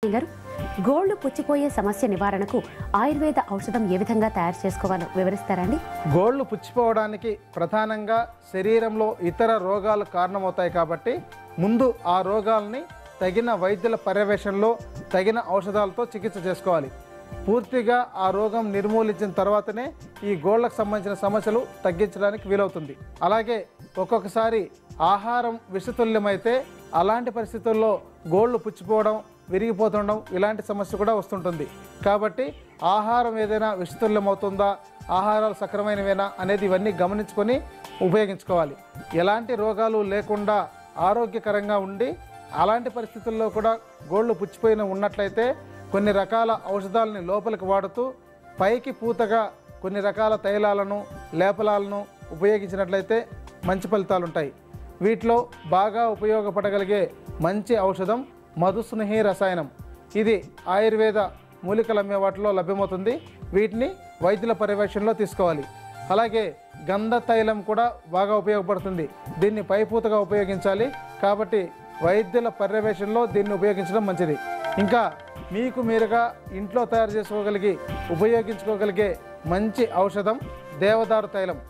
గారు గోళ్లు పుచ్చిపోయే సమస్య నివారణకు ఆయుర్వేద ఔషధం ఏ విధంగా తయారు చేసుకోవాలో వివరిస్తారండి? గోళ్లు పుచ్చిపోవడానికి ప్రధానంగా శరీరంలో ఇతర రోగాలు కారణమవుతాయి కాబట్టి ముందు ఆ రోగాల్ని తగిన వైద్యుల పర్యవేక్షణలో తగిన ఔషధాలతో చికిత్స చేసుకోవాలి. పూర్తిగా ఆ రోగం నిర్మూలించిన తర్వాతనే ఈ గోళ్లకు సంబంధించిన సమస్యలు తగ్గించడానికి వీలవుతుంది. అలాగే ఒక్కొక్కసారి ఆహారం విషతుల్యమైతే అలాంటి పరిస్థితుల్లో గోళ్లు పుచ్చిపోవడం, విరిగిపోతుండడం ఇలాంటి సమస్య కూడా వస్తుంటుంది. కాబట్టి ఆహారం ఏదైనా విషతుల్యమవుతుందా, ఆహారాలు సక్రమైనవేనా అనేది ఇవన్నీ గమనించుకొని ఉపయోగించుకోవాలి. ఎలాంటి రోగాలు లేకుండా ఆరోగ్యకరంగా ఉండి అలాంటి పరిస్థితుల్లో కూడా గోళ్లు పుచ్చిపోయిన ఉన్నట్లయితే కొన్ని రకాల ఔషధాలని లోపలికి వాడుతూ పైకి పూతగా కొన్ని రకాల తైలాలను, లేపనాలను ఉపయోగించినట్లయితే మంచి ఫలితాలు ఉంటాయి. వీటిలో బాగా ఉపయోగపడగలిగే మంచి ఔషధం మధుస్నేహి రసాయనం. ఇది ఆయుర్వేద మూలికలు అమ్మే వాటిలో లభ్యమవుతుంది. వీటిని వైద్యుల పర్యవేక్షణలో తీసుకోవాలి. అలాగే గంధ తైలం కూడా బాగా ఉపయోగపడుతుంది. దీన్ని పైపూతగా ఉపయోగించాలి. కాబట్టి వైద్యుల పర్యవేక్షణలో దీన్ని ఉపయోగించడం మంచిది. ఇంకా మీకు మీరుగా ఇంట్లో తయారు చేసుకోగలిగి ఉపయోగించుకోగలిగే మంచి ఔషధం దేవదారు తైలం.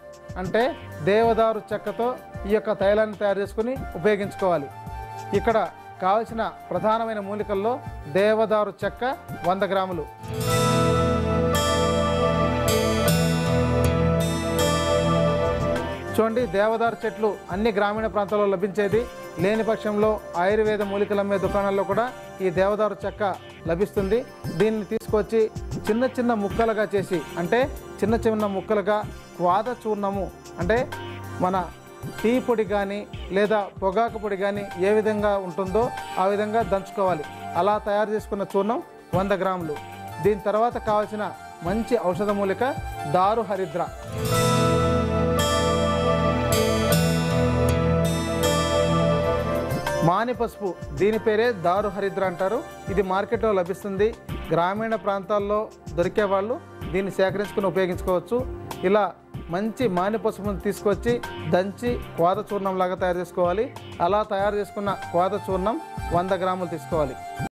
అంటే దేవదారు చెక్కతో ఈ యొక్క తైలాన్ని తయారు చేసుకుని ఉపయోగించుకోవాలి. ఇక్కడ కావలసిన ప్రధానమైన మూలికల్లో దేవదారు చెక్క 100 గ్రాములు, చూడండి. దేవదారు చెట్లు అన్ని గ్రామీణ ప్రాంతాల్లో లభించేది. లేని పక్షంలో ఆయుర్వేద మూలికలు అమ్మే దుకాణాల్లో కూడా ఈ దేవదారు చెక్క లభిస్తుంది. దీన్ని తీసుకొచ్చి చిన్న చిన్న ముక్కలుగా చేసి, అంటే చిన్న చిన్న ముక్కలుగా క్వాద చూర్ణము, అంటే మన టీ పొడి కానీ లేదా పొగాకు పొడి కానీ ఏ విధంగా ఉంటుందో ఆ విధంగా దంచుకోవాలి. అలా తయారు చేసుకున్న చూర్ణం 100 గ్రాములు. దీని తర్వాత కావాల్సిన మంచి ఔషధ మూలిక దారు హరిద్ర. మాని పసుపు, దీని పేరే దారు హరిద్ర అంటారు. ఇది మార్కెట్లో లభిస్తుంది. గ్రామీణ ప్రాంతాల్లో దొరికే వాళ్ళు దీన్ని సేకరించుకుని ఉపయోగించుకోవచ్చు. ఇలా మంచి మాని పసుపును తీసుకొచ్చి దంచి క్వాద చూర్ణం లాగా తయారు చేసుకోవాలి. అలా తయారు చేసుకున్న క్వాద చూర్ణం 100 గ్రాములు తీసుకోవాలి.